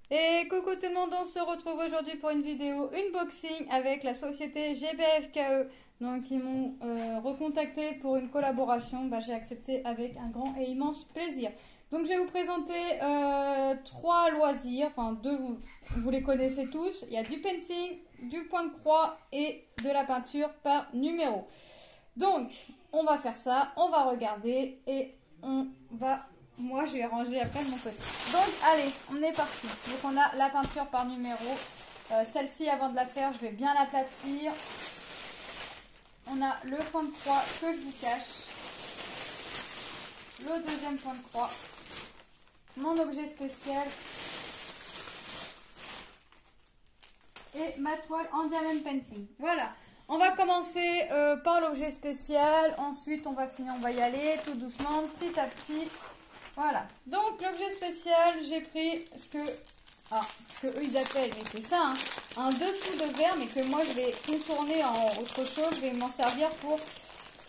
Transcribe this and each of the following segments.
Et coucou tout le monde, on se retrouve aujourd'hui pour une vidéo unboxing avec la société GBFKE. Donc ils m'ont recontacté pour une collaboration, j'ai accepté avec un grand et immense plaisir. Donc je vais vous présenter trois loisirs, enfin deux, vous les connaissez tous. Il y a du painting, du point de croix et de la peinture par numéro. Donc on va faire ça, on va regarder et on va... Moi, je vais ranger après de mon côté. Donc, allez, on est parti. Donc, on a la peinture par numéro. Celle-ci, avant de la faire, je vais bien l'aplatir. On a le point de croix que je vous cache. Le deuxième point de croix. Mon objet spécial. Et ma toile en diamond painting. Voilà. On va commencer par l'objet spécial. Ensuite, on va finir, on va y aller tout doucement, petit à petit. Voilà, donc l'objet spécial, j'ai pris ce que eux ils appellent, mais c'est ça, hein, un dessous de verre, mais que moi je vais contourner en autre chose. Je vais m'en servir pour,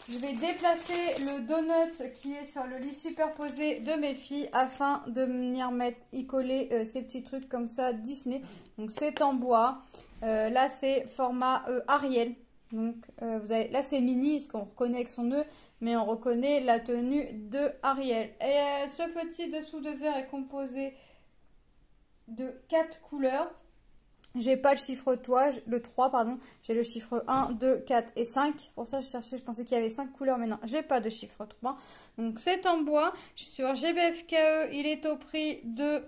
je vais déplacer le donut qui est sur le lit superposé de mes filles afin de venir y coller ces petits trucs comme ça Disney. Donc c'est en bois, là c'est format Ariel. Donc vous avez, là c'est mini, ce qu'on reconnaît avec son nœud, mais on reconnaît la tenue de Ariel. Et ce petit dessous de verre est composé de 4 couleurs. J'ai pas le chiffre 3, le 3 pardon, j'ai le chiffre 1, 2, 4 et 5. Pour ça je cherchais, je pensais qu'il y avait 5 couleurs, mais non, j'ai pas de chiffre 3. Donc c'est en bois, je suis sur GBFKE, il est au prix de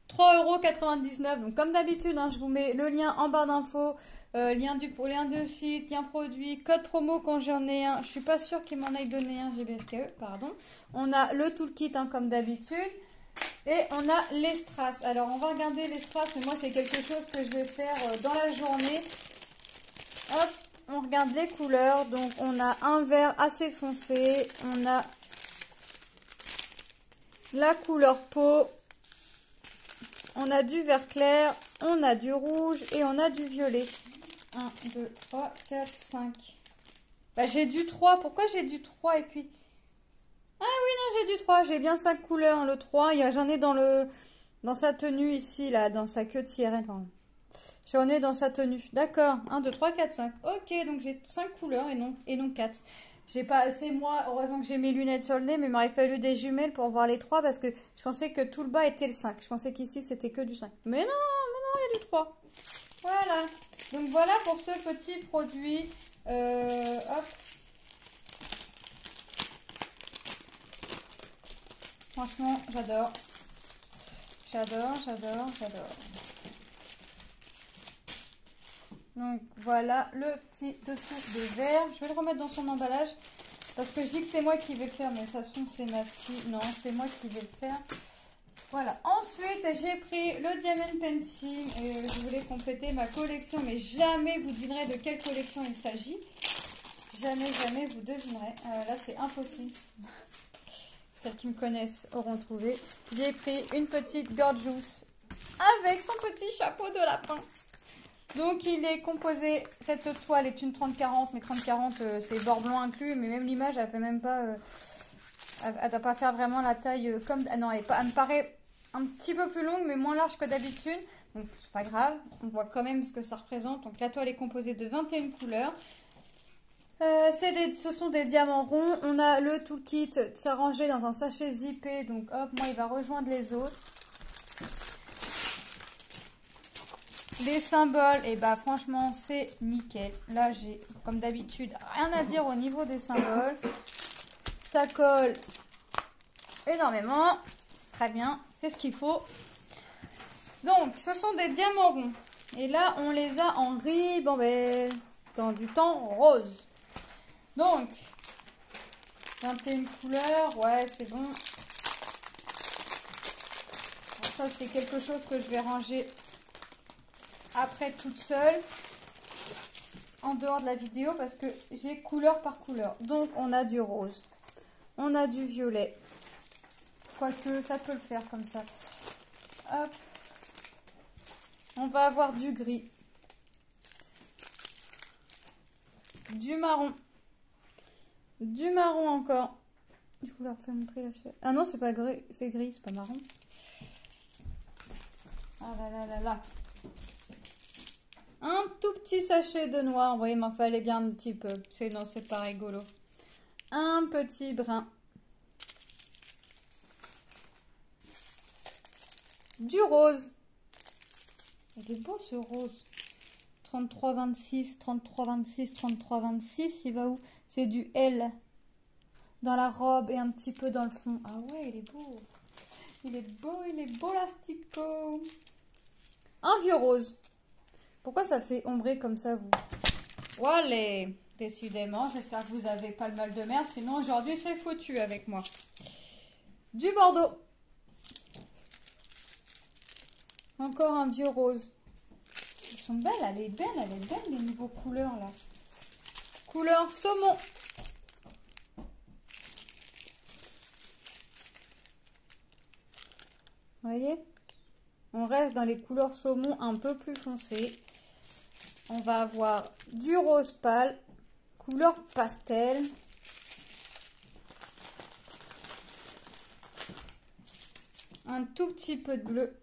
3,99 €. Donc comme d'habitude, hein, je vous mets le lien en barre d'infos. Lien de site, lien produit, code promo quand j'en ai un. Je suis pas sûre qu'il m'en ait donné un, GBFKE, pardon. On a le toolkit hein, comme d'habitude. Et on a les strass. Alors on va regarder les strass, mais moi c'est quelque chose que je vais faire dans la journée. Hop, on regarde les couleurs. Donc on a un vert assez foncé. On a la couleur peau. On a du vert clair. On a du rouge et on a du violet. 1, 2, 3, 4, 5. J'ai du 3. Pourquoi j'ai du 3 et puis... Ah oui, non, j'ai du 3. J'ai bien 5 couleurs. Le 3, j'en ai dans sa tenue ici, là, dans sa queue de sirène. J'en ai dans sa tenue. D'accord. 1, 2, 3, 4, 5. Ok, donc j'ai 5 couleurs et non 4. J'ai pas assez, moi, heureusement que j'ai mes lunettes sur le nez, mais il m'aurait fallu des jumelles pour voir les 3 parce que je pensais que tout le bas était le 5. Je pensais qu'ici, c'était que du 5. Mais non, il y a du 3. Voilà. Donc voilà pour ce petit produit. Hop. Franchement, j'adore. J'adore. Donc voilà le petit dessous de verre. Je vais le remettre dans son emballage. Parce que je dis que c'est moi qui vais le faire. Mais ça se trouve c'est ma fille. Non, c'est moi qui vais le faire. Voilà. Ensuite, j'ai pris le Diamond Painting. Je voulais compléter ma collection. Mais jamais vous devinerez de quelle collection il s'agit. Jamais vous devinerez. Là, c'est impossible. Celles qui me connaissent auront trouvé. J'ai pris une petite Gorgeous avec son petit chapeau de lapin. Donc, il est composé... Cette toile est une 30-40. Mais 30-40, c'est bord blanc inclus. Mais même l'image, elle fait même pas... elle doit pas faire vraiment la taille comme... Ah non, elle me paraît un petit peu plus longue, mais moins large que d'habitude. Donc, c'est pas grave. On voit quand même ce que ça représente. Donc, la toile est composée de 21 couleurs. Ce sont des diamants ronds. On a le toolkit rangé dans un sachet zippé. Donc, hop, moi, il va rejoindre les autres. Les symboles, et franchement, c'est nickel. Là, j'ai, comme d'habitude, rien à dire au niveau des symboles. Ça colle énormément. Très bien, c'est ce qu'il faut. Donc, ce sont des diamants ronds. Et là, on les a en ribambelle, dans du temps rose. Donc, 21 couleurs, ouais, c'est bon. Ça, c'est quelque chose que je vais ranger après toute seule, en dehors de la vidéo, parce que j'ai couleur par couleur. Donc, on a du rose, on a du violet, quoique ça peut le faire comme ça. Hop. On va avoir du gris, du marron encore. Je vous la refais montrer la suite. Ah non, c'est pas gris, c'est gris, c'est pas marron. Ah là là là là. Un tout petit sachet de noir. Oui, il m'en fallait bien un petit peu. Sinon, c'est pas rigolo. Un petit brin. Du rose. Il est beau ce rose. 33, 26, 33, 26, 33, 26. Il va où? C'est du L. Dans la robe et un petit peu dans le fond. Ah ouais, il est beau. Il est beau l'astico. Un vieux rose. Pourquoi ça fait ombrer comme ça, vous? Voilà. Décidément, j'espère que vous n'avez pas le mal de merde. Sinon, aujourd'hui, c'est foutu avec moi. Du bordeaux. Encore un vieux rose. Elles sont belles, elle est belle les niveaux couleurs là. Couleur saumon. Vous voyez? On reste dans les couleurs saumon un peu plus foncées. On va avoir du rose pâle, couleur pastel. Un tout petit peu de bleu.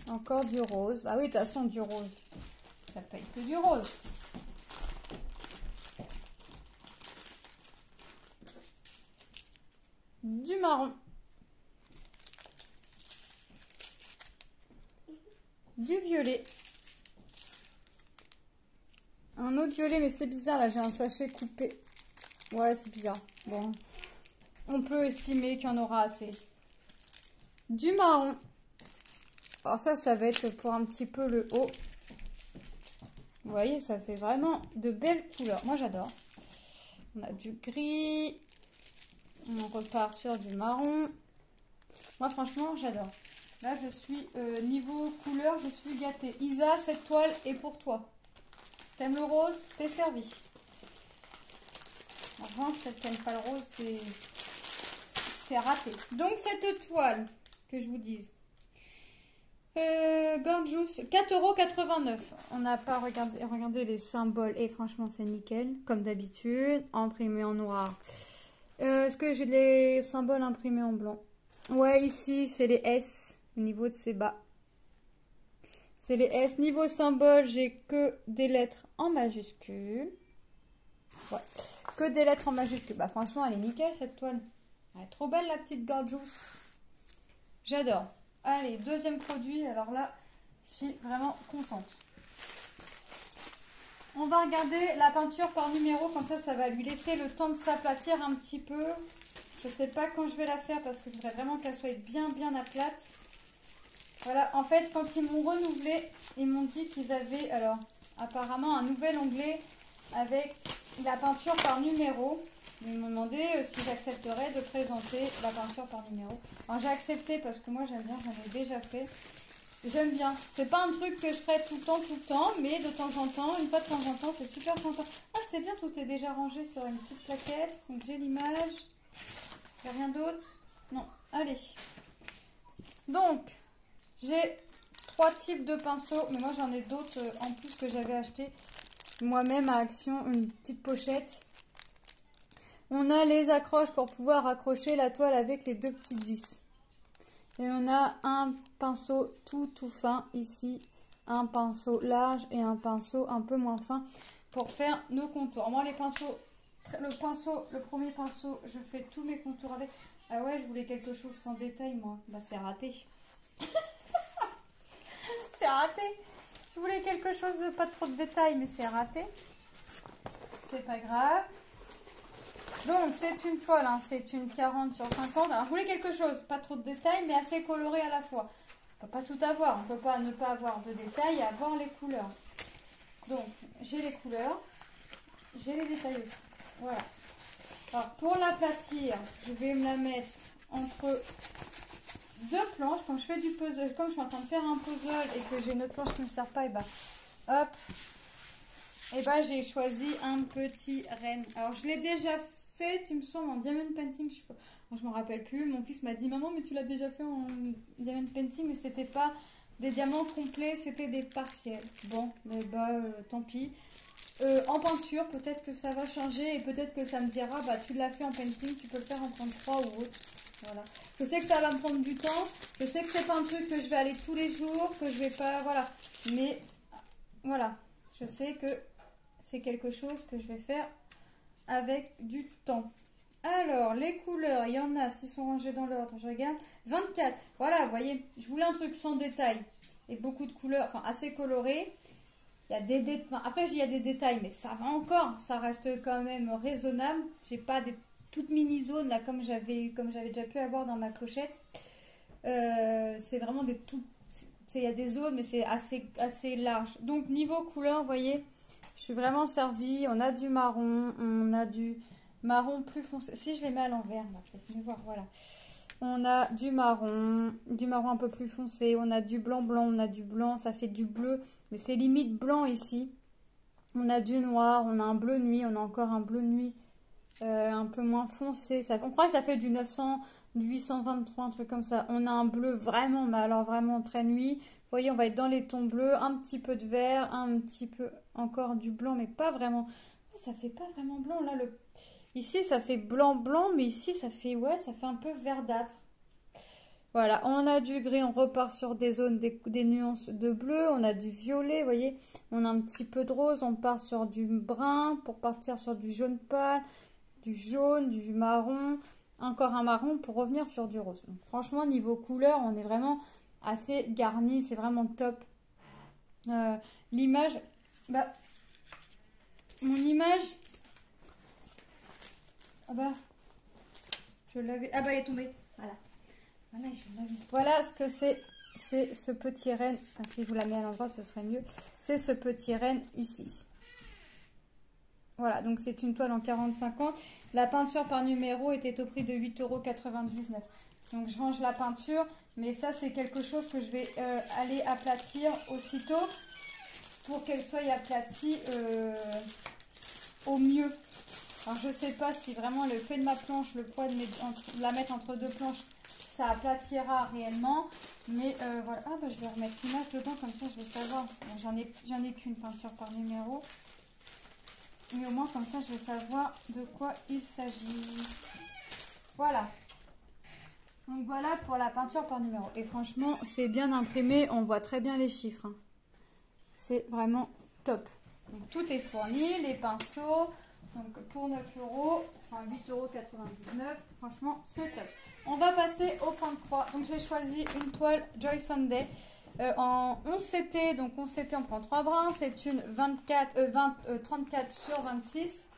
Encore du rose. Ah oui, de toute façon, du rose. Ça paye que du rose. Du marron. Du violet. Un autre violet, mais c'est bizarre, là, j'ai un sachet coupé. Ouais, c'est bizarre. Bon, on peut estimer qu'il y en aura assez. Du marron. Alors ça va être pour un petit peu le haut. Vous voyez, ça fait vraiment de belles couleurs. Moi, j'adore. On a du gris. On repart sur du marron. Moi, franchement, j'adore. Là, je suis, niveau couleur, je suis gâtée. Isa, cette toile est pour toi. T'aimes le rose? T'es servi. En revanche, si t'aimes pas le rose, c'est raté. Donc, cette toile, que je vous dise. Gorgeous, 4,89 €. On n'a pas regardé les symboles. Et franchement, c'est nickel. Comme d'habitude, imprimé en noir. Est-ce que j'ai les symboles imprimés en blanc? Ouais, ici, c'est les S au niveau de ces bas. C'est les S. Niveau symbole, j'ai que des lettres en majuscules. Ouais, que des lettres en majuscules. Bah, franchement, elle est nickel, cette toile. Elle est trop belle, la petite Gorgeous. J'adore. Allez, deuxième produit. Alors là, je suis vraiment contente. On va regarder la peinture par numéro. Comme ça va lui laisser le temps de s'aplatir un petit peu. Je ne sais pas quand je vais la faire parce que je voudrais vraiment qu'elle soit bien aplate. Voilà, en fait, quand ils m'ont renouvelé, ils m'ont dit qu'ils avaient, alors, apparemment un nouvel onglet avec la peinture par numéro. Ils m'ont demandé si j'accepterais de présenter la peinture par numéro. Alors, j'ai accepté parce que moi, j'aime bien, j'en ai déjà fait. J'aime bien. C'est pas un truc que je ferai tout le temps, mais de temps en temps, une fois de temps en temps, c'est super sympa. Ah, c'est bien, tout est déjà rangé sur une petite plaquette. Donc, j'ai l'image. Il n'y a rien d'autre? Non. Allez. Donc, j'ai 3 types de pinceaux, mais moi j'en ai d'autres en plus que j'avais acheté moi-même à Action, une petite pochette. On a les accroches pour pouvoir accrocher la toile avec les 2 petites vis. Et on a un pinceau tout fin ici, un pinceau large et un pinceau un peu moins fin pour faire nos contours. Moi les pinceaux, le premier pinceau, je fais tous mes contours avec. Ah ouais, je voulais quelque chose sans détail moi. Bah c'est raté. C'est raté. Je voulais quelque chose de pas trop de détails, mais c'est raté. C'est pas grave. Donc, c'est une toile, hein, c'est une 40 sur 50. Alors, je voulais quelque chose, pas trop de détails, mais assez coloré à la fois. On peut pas tout avoir. On peut pas ne pas avoir de détails et avoir les couleurs. Donc, j'ai les couleurs. J'ai les détails aussi. Voilà. Alors, pour l'aplatir, je vais me la mettre entre 2 planches. Quand je fais du puzzle, comme je suis en train de faire un puzzle et que j'ai une autre planche qui ne me sert pas, et bah hop, et bah j'ai choisi un petit renne. Alors je l'ai déjà fait, il me semble, en diamond painting. Je me rappelle plus. Mon fils m'a dit maman, mais tu l'as déjà fait en diamond painting, mais c'était pas des diamants complets, c'était des partiels. Bon, mais bah tant pis. en peinture, peut-être que ça va changer et peut-être que ça me dira, bah tu l'as fait en pencil, tu peux le faire en 33 ou autre. Voilà. Je sais que ça va me prendre du temps, je sais que c'est pas un truc que je vais aller tous les jours, que je vais pas, voilà. Mais voilà, je sais que c'est quelque chose que je vais faire avec du temps. Alors, les couleurs, il y en a, s'ils sont rangés dans l'ordre, je regarde. 24, voilà, vous voyez, je voulais un truc sans détail et beaucoup de couleurs, enfin assez coloré. Il y a des détails, après il y a des détails, mais ça va encore, ça reste quand même raisonnable. J'ai pas des toutes mini zones là comme j'avais déjà pu avoir dans ma clochette. C'est vraiment des tout, il y a des zones, mais c'est assez large. Donc niveau couleur, vous voyez, je suis vraiment servie. On a du marron, on a du marron plus foncé. Si je les mets à l'envers, on va peut-être mieux voir, voilà. On a du marron un peu plus foncé, on a du blanc, on a du blanc, ça fait du bleu, mais c'est limite blanc ici. On a du noir, on a un bleu nuit, on a encore un bleu nuit un peu moins foncé. On croit que ça fait du 900, du 823, un truc comme ça. On a un bleu vraiment, mais alors vraiment très nuit. Vous voyez, on va être dans les tons bleus, un petit peu de vert, un petit peu encore du blanc, mais pas vraiment. Ça fait pas vraiment blanc là, ici, ça fait blanc, mais ici, ça fait, ouais, ça fait un peu verdâtre. Voilà, on a du gris, on repart sur des zones, des nuances de bleu. On a du violet, vous voyez. On a un petit peu de rose, on part sur du brun pour partir sur du jaune pâle, du jaune, du marron, encore un marron pour revenir sur du rose. Donc, franchement, niveau couleur, on est vraiment assez garni, c'est vraiment top. L'image, bah, mon image... Ah bah, je l'avais. Ah bah, elle est tombée. Voilà. Voilà ce que c'est. C'est ce petit renne. Enfin, si je vous la mets à l'endroit, ce serait mieux. C'est ce petit renne ici. Voilà, donc c'est une toile en 40-50. La peinture par numéro était au prix de 8,99 €. Donc je range la peinture. Mais ça, c'est quelque chose que je vais aller aplatir aussitôt. Pour qu'elle soit aplatie au mieux. Alors, je ne sais pas si vraiment le fait de ma planche, le poids de la mettre entre deux planches, ça aplatira réellement. Mais voilà. Ah, bah, je vais remettre l'image dedans, comme ça je vais savoir. J'en ai qu'une peinture par numéro. Mais au moins, comme ça, je vais savoir de quoi il s'agit. Voilà. Donc, voilà pour la peinture par numéro. Et franchement, c'est bien imprimé. On voit très bien les chiffres. Hein. C'est vraiment top. Donc, tout est fourni. Les pinceaux. Donc pour 9 €, enfin 8,99 €, franchement c'est top. On va passer au point de croix. Donc j'ai choisi une toile Joy Sunday en 11 CT. Donc 11 CT on prend 3 brins. C'est une 34 sur 26.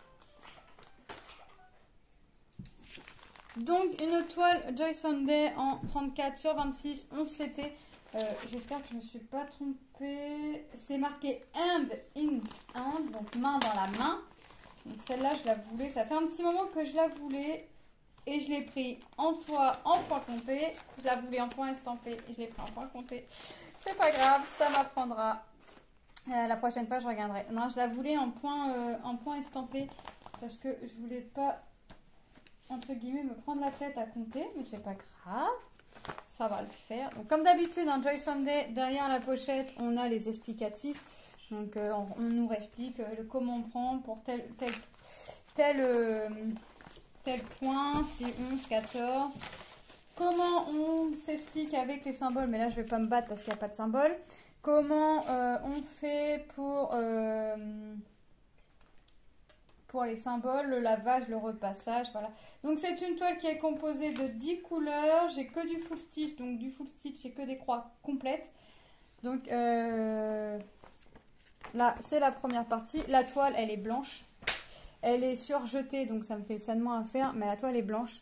Donc une toile Joy Sunday en 34 sur 26, 11 CT. J'espère que je ne me suis pas trompée. C'est marqué hand in hand, donc main dans la main. Donc celle-là, je la voulais. Ça fait un petit moment que je la voulais. Et je l'ai pris en point compté. Je la voulais en point estampé. Et je l'ai pris en point compté. C'est pas grave, ça m'apprendra. La prochaine fois, je regarderai. Non, je la voulais en point estampé. Parce que je voulais pas, entre guillemets, me prendre la tête à compter. Mais c'est pas grave. Ça va le faire. Donc, comme d'habitude, dans Joy Sunday, derrière la pochette, on a les explicatifs. Donc, on nous explique comment on prend pour tel point, c'est 11, 14. Comment on s'explique avec les symboles, mais là, je ne vais pas me battre parce qu'il n'y a pas de symbole. Comment on fait pour les symboles, le lavage, le repassage, voilà. Donc, c'est une toile qui est composée de 10 couleurs. J'ai que du full stitch, donc du full stitch, j'ai que des croix complètes. Donc, là, c'est la première partie. La toile, elle est blanche. Elle est surjetée, donc ça me fait ça de moins à faire. Mais la toile est blanche.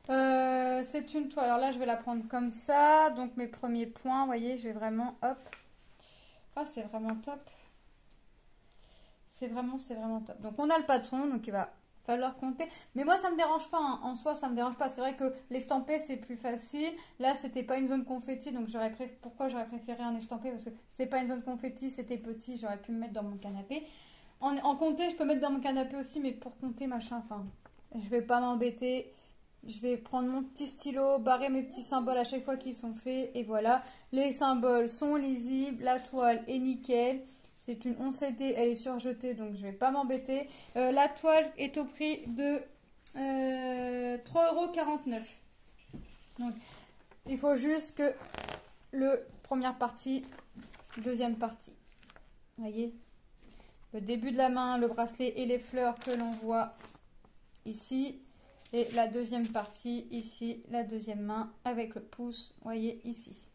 C'est une toile. Alors là, je vais la prendre comme ça. Donc, mes premiers points, vous voyez, je vais vraiment, hop. Ah, c'est vraiment top. C'est vraiment top. Donc, on a le patron. Donc, il va falloir compter. Mais moi, ça me dérange pas. Hein. En soi, ça me dérange pas. C'est vrai que l'estampé, c'est plus facile. Là, c'était pas une zone confetti. Donc, pourquoi j'aurais préféré un estampé? Parce que c'était pas une zone confetti. C'était petit. J'aurais pu me mettre dans mon canapé. En compter, je peux mettre dans mon canapé aussi. Mais pour compter, machin, enfin, je vais pas m'embêter. Je vais prendre mon petit stylo, barrer mes petits symboles à chaque fois qu'ils sont faits. Et voilà. Les symboles sont lisibles. La toile est nickel. C'est une 11CD, elle est surjetée, donc je vais pas m'embêter. La toile est au prix de 3,49 €. Donc, il faut juste que le première partie, deuxième partie. Vous voyez, le début de la main, le bracelet et les fleurs que l'on voit ici. Et la deuxième partie, ici, la deuxième main avec le pouce, vous voyez, ici.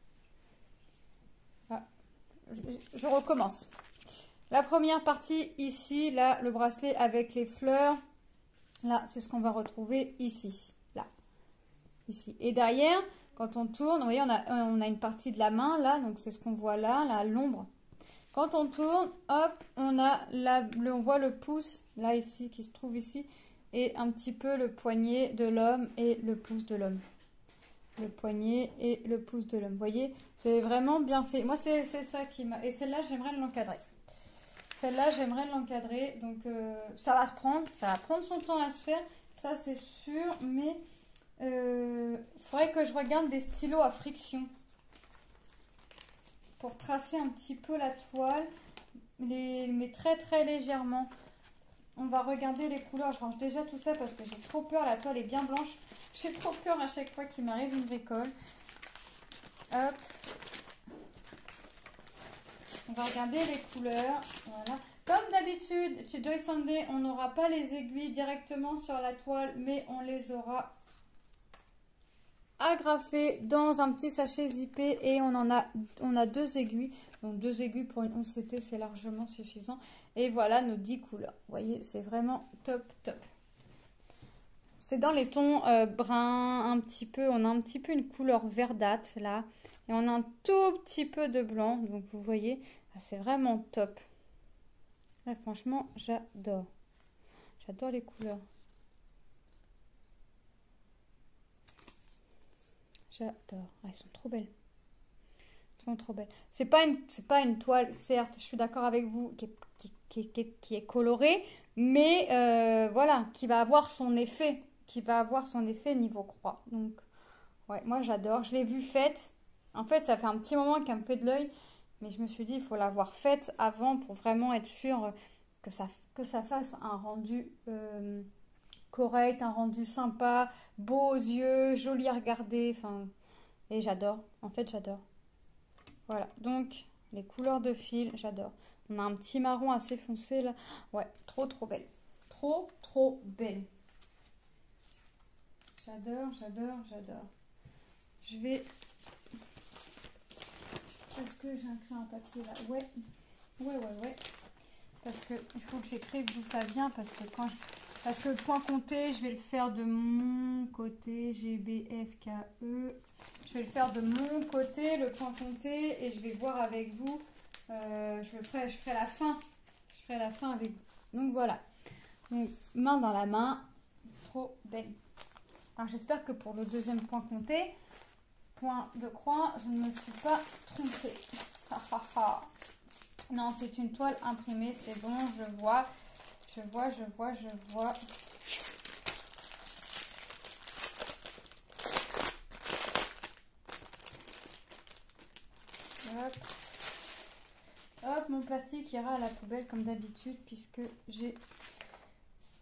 Ah, je recommence. La première partie, ici, là, le bracelet avec les fleurs. Là, c'est ce qu'on va retrouver ici. Là, ici. Et derrière, quand on tourne, vous voyez, on a une partie de la main, là, donc c'est ce qu'on voit là, l'ombre. Quand on tourne, hop, on voit le pouce, là, ici, qui se trouve ici. Et un petit peu le poignet de l'homme et le pouce de l'homme. Le poignet et le pouce de l'homme. Vous voyez, c'est vraiment bien fait. Moi, c'est ça qui m'a... Et celle-là, j'aimerais l'encadrer. Celle-là, j'aimerais l'encadrer. Donc, ça va se prendre. Ça va prendre son temps à se faire. Ça, c'est sûr. Mais il faudrait que je regarde des stylos à friction. Pour tracer un petit peu la toile. Mais très, très légèrement. On va regarder les couleurs. Je range déjà tout ça parce que j'ai trop peur. La toile est bien blanche. J'ai trop peur à chaque fois qu'il m'arrive une bricole. Hop. On va regarder les couleurs. Voilà. Comme d'habitude, chez Joy Sunday, on n'aura pas les aiguilles directement sur la toile, mais on les aura agrafées dans un petit sachet zippé et on a 2 aiguilles. Donc 2 aiguilles pour une 11 CT, c'est largement suffisant. Et voilà nos 10 couleurs. Vous voyez, c'est vraiment top, top. C'est dans les tons bruns, un petit peu. On a un petit peu une couleur verdâtre là. Et on a un tout petit peu de blanc. Donc vous voyez, c'est vraiment top. Là, franchement, j'adore. J'adore les couleurs. J'adore. Ah, elles sont trop belles. Elles sont trop belles. C'est pas une toile, certes, je suis d'accord avec vous, qui est colorée. Mais voilà, qui va avoir son effet. Qui va avoir son effet niveau croix. Donc, ouais, moi j'adore. Je l'ai vue faite. En fait, ça fait un petit moment qu'elle me fait de l'œil. Mais je me suis dit, il faut l'avoir faite avant pour vraiment être sûr que ça fasse un rendu correct, un rendu sympa, beau aux yeux, joli à regarder. Enfin, et j'adore. En fait, j'adore. Voilà. Donc, les couleurs de fil, j'adore. On a un petit marron assez foncé là. Ouais, trop, trop belle. Trop, trop belle. J'adore, j'adore, j'adore. Je vais... Est-ce que j'ai écrit un papier là? Ouais. Ouais. Parce que il faut que j'écrive d'où ça vient. Parce que le point compté, je vais le faire de mon côté. G, B, F, K, E. Je vais le faire de mon côté, le point compté. Et je vais voir avec vous. Je ferai la fin. Je ferai la fin avec vous. Donc voilà. Donc, main dans la main. Trop belle. Alors j'espère que pour le deuxième point compté, point de croix, je ne me suis pas trompée. Non, c'est une toile imprimée, c'est bon, je vois. Hop. Hop, mon plastique ira à la poubelle comme d'habitude puisque j'ai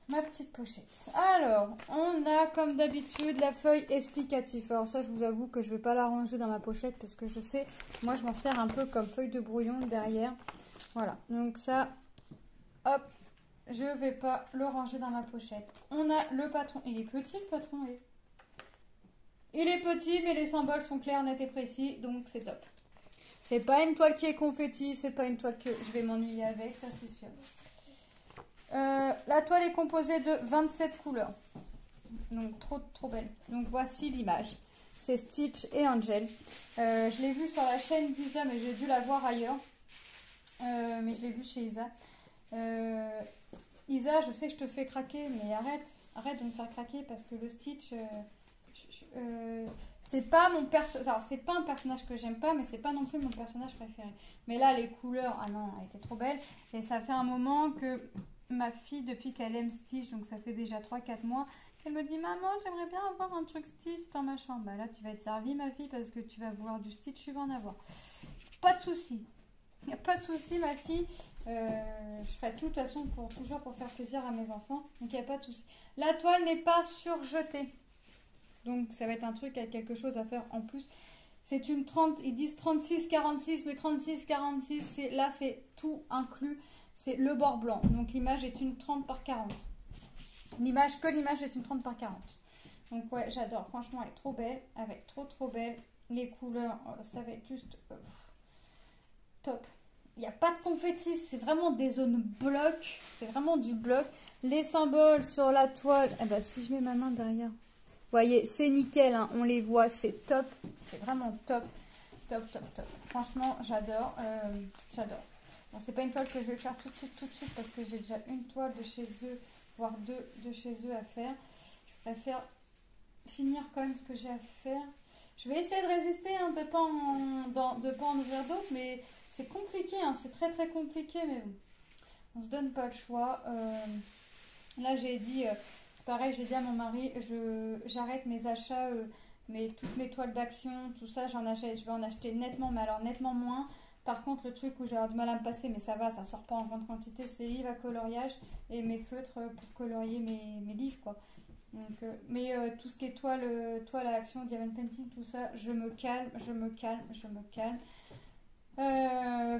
ma petite pochette. Alors, on a comme d'habitude la feuille explicative. Alors ça, je vous avoue que je ne vais pas la ranger dans ma pochette parce que je sais, moi je m'en sers un peu comme feuille de brouillon derrière. Voilà, donc ça, hop, je ne vais pas le ranger dans ma pochette. On a le patron. Il est petit le patron, il est petit, mais les symboles sont clairs, nets et précis, donc c'est top. C'est pas une toile qui est confetti, c'est pas une toile que je vais m'ennuyer avec, ça c'est sûr. La toile est composée de 27 couleurs. Donc trop trop belle. Donc voici l'image. C'est Stitch et Angel. Je l'ai vue sur la chaîne d'Isa, mais j'ai dû la voir ailleurs. Mais je l'ai vue chez Isa. Isa, je sais que je te fais craquer, mais arrête de me faire craquer parce que le Stitch, c'est pas mon personnage. C'est pas un personnage que j'aime pas, mais c'est pas non plus mon personnage préféré. Mais là, les couleurs, ah non, elle était trop belle. Et ça fait un moment que ma fille, depuis qu'elle aime Stitch, donc ça fait déjà 3-4 mois, qu'elle me dit maman, j'aimerais bien avoir un truc Stitch dans ma chambre. Bah là, tu vas être servie, ma fille, parce que tu vas vouloir du Stitch, tu vas en avoir. Pas de souci. Il n'y a pas de souci, ma fille. Je ferai tout de toute façon toujours pour faire plaisir à mes enfants. Donc il n'y a pas de souci. La toile n'est pas surjetée. Donc ça va être un truc avec quelque chose à faire en plus. C'est une 30, ils disent 36-46, mais 36-46, là c'est tout inclus. C'est le bord blanc. Donc l'image est une 30 par 40. L'image est une 30 par 40. Donc ouais, j'adore. Franchement, elle est trop belle. Elle va être trop belle. Les couleurs, ça va être juste top. Il n'y a pas de confetti, c'est vraiment des zones blocs. C'est vraiment du bloc. Les symboles sur la toile, eh ben, si je mets ma main derrière, vous voyez, c'est nickel, hein, on les voit, c'est top. C'est vraiment top. Top. Franchement, j'adore. J'adore. Bon, c'est pas une toile que je vais faire tout de suite parce que j'ai déjà une toile de chez eux, voire deux de chez eux à faire. Je préfère finir quand même ce que j'ai à faire. Je vais essayer de résister, hein, de pas en ouvrir d'autres, mais c'est compliqué, hein, c'est très compliqué, mais bon, on se donne pas le choix. Là, j'ai dit, c'est pareil, j'ai dit à mon mari, j'arrête mes achats, toutes mes toiles d'action, tout ça, je vais en acheter nettement, mais alors nettement moins. Par contre, le truc où j'ai avoir du mal à me passer, mais ça va, ça sort pas en grande quantité, c'est les livres à coloriage et mes feutres pour colorier mes livres, quoi. Donc, tout ce qui est toile à action, diamond painting, tout ça, je me calme.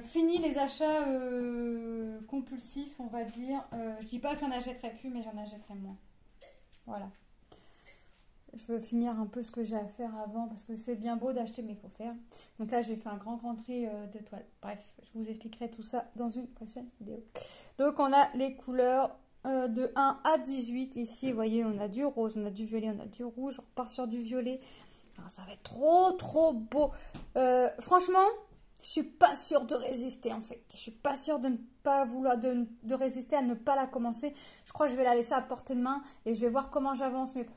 Fini les achats compulsifs, on va dire. Je dis pas que j'en achèterai plus, mais j'en achèterai moins. Voilà. Je veux finir un peu ce que j'ai à faire avant, parce que c'est bien beau d'acheter, mais il faut faire. Donc là, j'ai fait un grand tri de toiles. Bref, je vous expliquerai tout ça dans une prochaine vidéo. Donc, on a les couleurs de 1 à 18. Ici, vous voyez, on a du rose, on a du violet, on a du rouge. On repart sur du violet. Alors, ça va être trop beau. Franchement, je suis pas sûre de résister, en fait. Je suis pas sûre de ne pas vouloir de résister à ne pas la commencer. Je crois que je vais la laisser à portée de main et je vais voir comment j'avance mes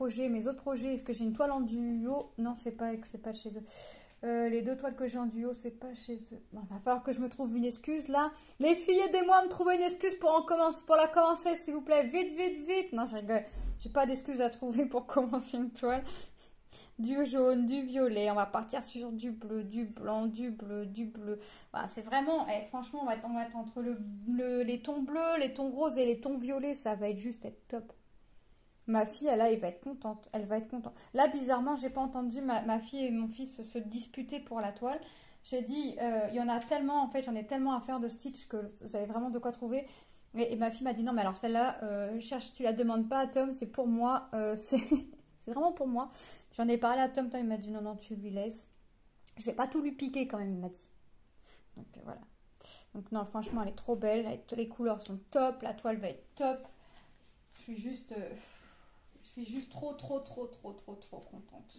autres projets. Est-ce que j'ai une toile en duo? Non, c'est pas de chez eux. Les deux toiles que j'ai en duo, c'est pas chez eux. Bon, va falloir que je me trouve une excuse là. Les filles, aidez-moi à me trouver une excuse pour la commencer, s'il vous plaît. Vite. Non, je rigole. J'ai pas d'excuse à trouver pour commencer une toile. Du jaune, du violet, on va partir sur du bleu, du blanc, du bleu. Voilà, c'est vraiment, franchement, on va être entre les tons bleus, les tons roses et les tons violets, ça va être juste être top. Ma fille, elle va être contente, Là, bizarrement, j'ai pas entendu ma fille et mon fils se disputer pour la toile. J'ai dit, il y en a tellement, en fait, j'en ai tellement à faire de stitch que vous avez vraiment de quoi trouver. Et ma fille m'a dit, non, mais alors celle-là, cherche, tu la demandes pas à Tom, c'est pour moi, c'est vraiment pour moi. J'en ai parlé à Tom, il m'a dit non, tu lui laisses. Je vais pas tout lui piquer quand même, il m'a dit. Donc voilà. Donc non, franchement, elle est trop belle. Les couleurs sont top, la toile va être top. Je suis juste trop contente.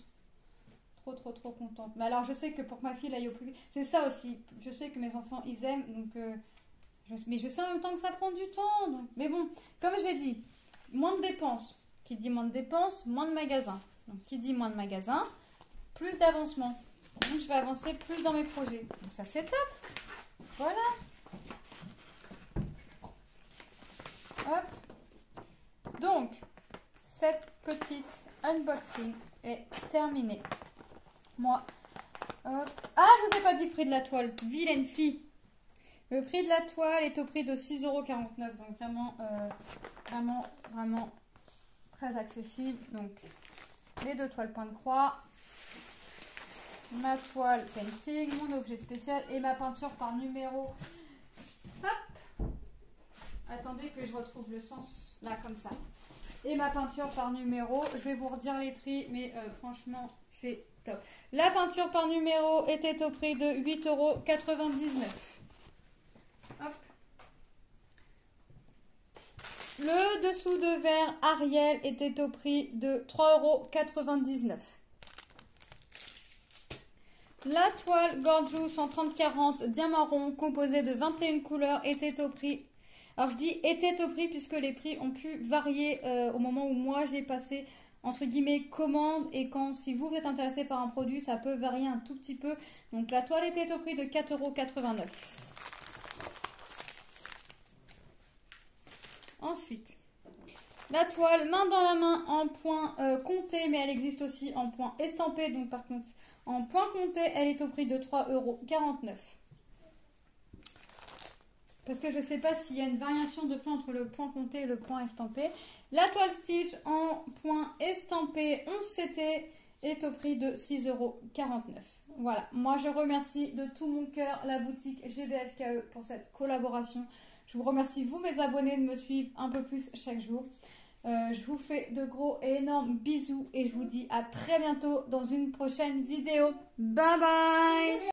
Trop contente. Mais alors, je sais que pour que ma fille aille au plus vite, c'est ça aussi. Je sais que mes enfants, ils aiment, donc mais je sais en même temps que ça prend du temps. Donc. Mais bon, comme j'ai dit, moins de dépenses. Qui dit moins de dépenses, moins de magasins. Donc, qui dit moins de magasins, plus d'avancement. Donc, je vais avancer plus dans mes projets. Donc, ça, c'est top. Voilà. Hop. Donc, cette petite unboxing est terminée. Moi, hop. Ah, je vous ai pas dit le prix de la toile. Vilaine fille. Le prix de la toile est au prix de 6,49 €. Donc, vraiment très accessible. Donc, les deux toiles point de croix, ma toile painting, mon objet spécial et ma peinture par numéro. Hop. Attendez que je retrouve le sens là comme ça. Et ma peinture par numéro, je vais vous redire les prix, mais franchement c'est top. La peinture par numéro était au prix de 8,99 €. Hop. Le dessous de verre Ariel était au prix de 3,99 €. La toile Gorgeous en 30-40 diamant rond composée de 21 couleurs était au prix. Alors je dis était au prix puisque les prix ont pu varier au moment où moi j'ai passé entre guillemets commande et quand si vous êtes intéressé par un produit ça peut varier un tout petit peu. Donc la toile était au prix de 4,89 €. Ensuite, la toile main dans la main en point compté, mais elle existe aussi en point estampé. Donc par contre, en point compté, elle est au prix de 3,49 €. parce que je ne sais pas s'il y a une variation de prix entre le point compté et le point estampé. La toile Stitch en point estampé 11 CT est au prix de 6,49 €. Voilà, moi je remercie de tout mon cœur la boutique GBFKE pour cette collaboration. Je vous remercie, vous mes abonnés, de me suivre un peu plus chaque jour. Je vous fais de gros et énormes bisous et je vous dis à très bientôt dans une prochaine vidéo. Bye bye!